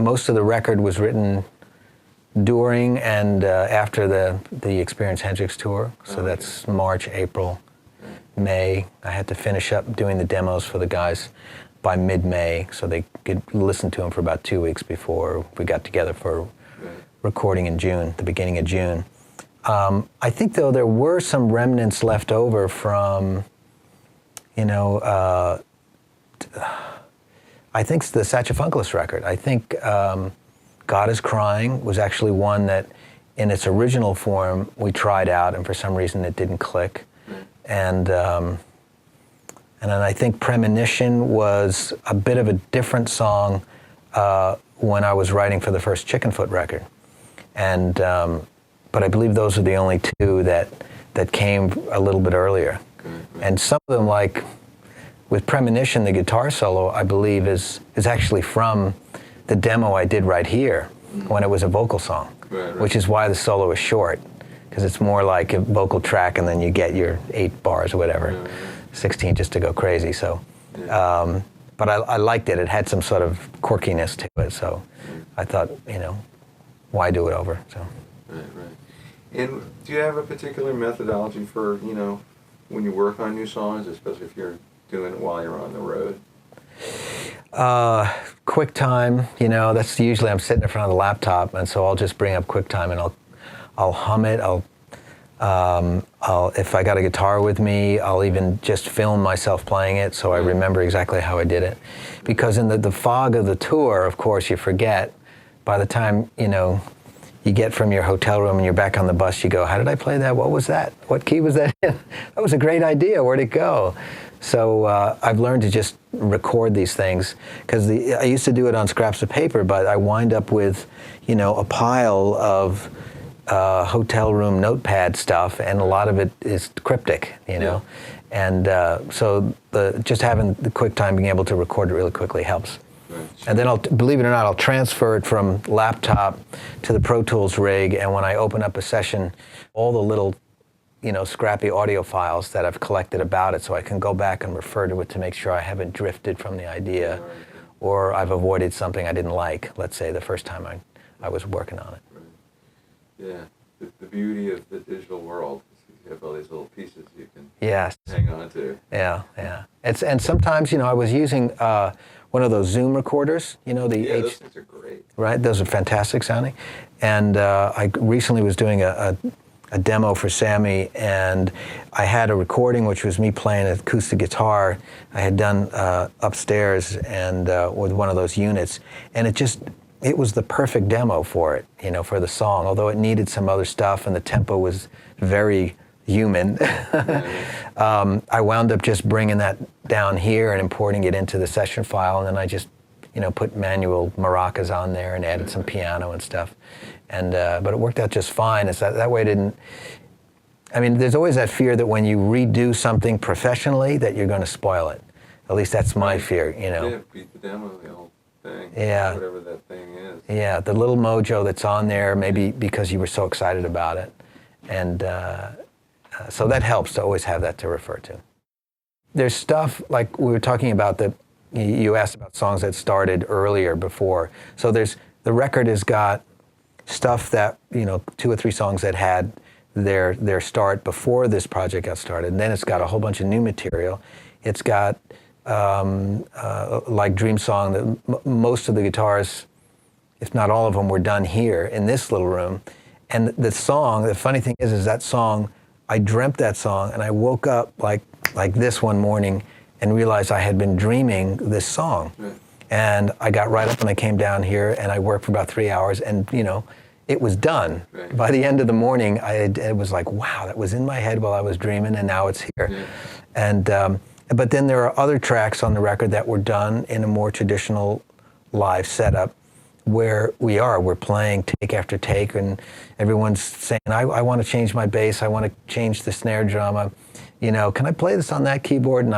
most of the record was written during and after the Experience Hendrix tour. So that's March, April, May. I had to finish up doing the demos for the guys by mid-May, so they could listen to them for about 2 weeks before we got together for recording in June, the beginning of June. I think, though, there were some remnants left over from, you know, I think the Saxophonkless record. I think God is Crying was actually one that, in its original form, we tried out, and for some reason it didn't click. And then I think Premonition was a bit of a different song when I was writing for the first Chickenfoot record. And but I believe those are the only two that came a little bit earlier. And some of them, like with Premonition, the guitar solo, I believe, is actually from the demo I did right here when it was a vocal song, which is why the solo is short, because it's more like a vocal track and then you get your 8 bars or whatever, 16 just to go crazy. So, but I liked it. It had some sort of quirkiness to it, so I thought, you know, why do it over? So. Right. And do you have a particular methodology for, you know, when you work on new songs, especially if you're doing it while you're on the road? QuickTime, you know, that's usually I'm sitting in front of the laptop, and so I'll just bring up QuickTime and I'll hum it. I'll if I got a guitar with me, I'll even just film myself playing it so I remember exactly how I did it. Because in the fog of the tour, of course, you forget. By the time, you know, you get from your hotel room and you're back on the bus, you go, how did I play that? What was that? What key was that in? That was a great idea. Where'd it go? So I've learned to just record these things, because I used to do it on scraps of paper, but I wind up with, you know, a pile of hotel room notepad stuff, and a lot of it is cryptic, you know. And so just having the QuickTime, being able to record it really quickly helps. And then believe it or not, I'll transfer it from laptop to the Pro Tools rig, and when I open up a session, all the little, you know, scrappy audio files that I've collected about it, so I can go back and refer to it to make sure I haven't drifted from the idea, or I've avoided something I didn't like, let's say, the first time I was working on it. Yeah, the beauty of the digital world is you have all these little pieces you can hang on to. Yeah. And sometimes, you know, I was using one of those Zoom recorders, you know, those things are great. Right, those are fantastic sounding. And I recently was doing a demo for Sammy, and I had a recording which was me playing an acoustic guitar I had done upstairs and with one of those units, and it was the perfect demo for it, you know, for the song, although it needed some other stuff and the tempo was very human. I wound up just bringing that down here and importing it into the session file, and then I just, you know, put manual maracas on there and added some piano and stuff. And but it worked out just fine. It's that way it didn't, I mean, there's always that fear that when you redo something professionally that you're going to spoil it. At least that's my fear, you know. Yeah, beat the demo, the whole thing. Yeah. Whatever that thing is. Yeah, the little mojo that's on there, maybe because you were so excited about it. And so that helps to always have that to refer to. There's stuff, like we were talking about, that you asked about songs that started earlier before. So the record has got stuff that, you know, 2 or 3 songs that had their start before this project got started. And then it's got a whole bunch of new material. It's got, like Dream Song, that most of the guitars, if not all of them, were done here in this little room. And the song, the funny thing is that song, I dreamt that song, and I woke up like this one morning and realized I had been dreaming this song. Right. And I got right up and I came down here and I worked for about 3 hours, and, you know, it was done. Right. By the end of the morning, it was like, wow, that was in my head while I was dreaming, and now it's here. Yeah. And but then there are other tracks on the record that were done in a more traditional live setup, where we're playing take after take, and everyone's saying, I want to change my bass, I want to change the snare drum, you know, can I play this on that keyboard? And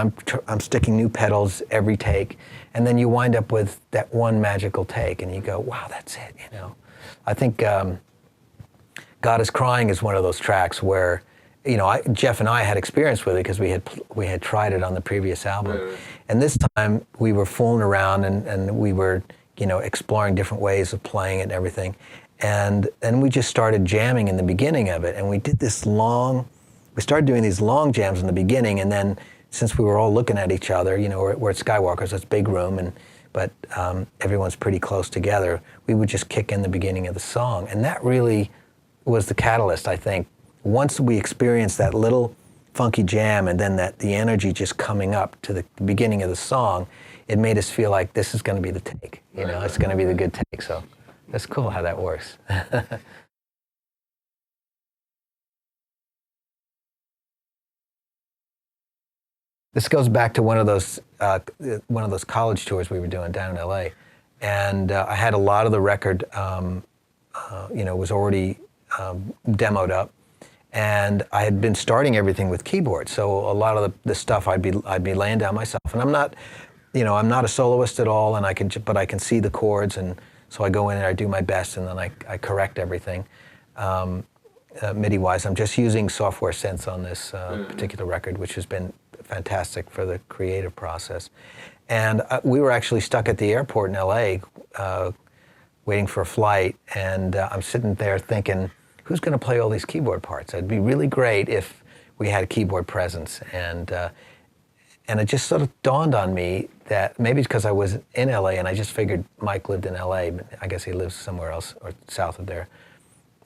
I'm sticking new pedals every take, and then you wind up with that one magical take, and you go, wow, that's it, you know. I think God is Crying is one of those tracks where, you know, Jeff and I had experience with it because we had tried it on the previous album. Right. And this time we were fooling around and we were exploring different ways of playing it and everything. And then we just started jamming in the beginning of it, and we started doing these long jams in the beginning, and then since we were all looking at each other, we're at Skywalker's, it's a big room, but everyone's pretty close together, we would just kick in the beginning of the song. And that really was the catalyst, I think. Once we experienced that little funky jam and then the energy just coming up to the beginning of the song, it made us feel like this is going to be the take. It's going to be the good take. So that's cool how that works. This goes back to one of those college tours we were doing down in LA, and I had a lot of the record, was already demoed up, and I had been starting everything with keyboard. So a lot of the stuff I'd be laying down myself, and I'm not a soloist at all, and but I can see the chords, and so I go in and I do my best, and then I correct everything. MIDI-wise, I'm just using software synths on this particular record, which has been fantastic for the creative process. And we were actually stuck at the airport in LA waiting for a flight, and I'm sitting there thinking, who's going to play all these keyboard parts? It'd be really great if we had a keyboard presence. And it just sort of dawned on me that maybe it's because I was in LA and I just figured Mike lived in LA, but I guess he lives somewhere else or south of there.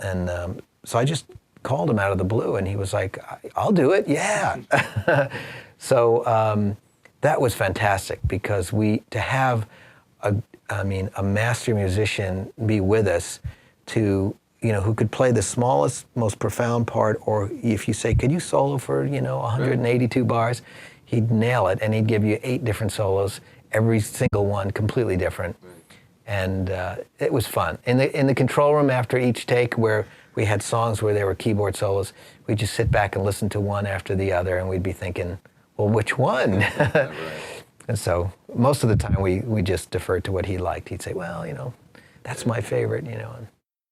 And so I just called him out of the blue, and he was like, I'll do it, yeah. So that was fantastic, because to have a master musician be with us who could play the smallest, most profound part, or if you say, could you solo for, 182 bars, he'd nail it, and he'd give you 8 different solos, every single one completely different. And it was fun. In the control room after each take, where we had songs where there were keyboard solos, we'd just sit back and listen to one after the other, and we'd be thinking, well, which one? And so most of the time we just deferred to what he liked. He'd say, well, that's my favorite, and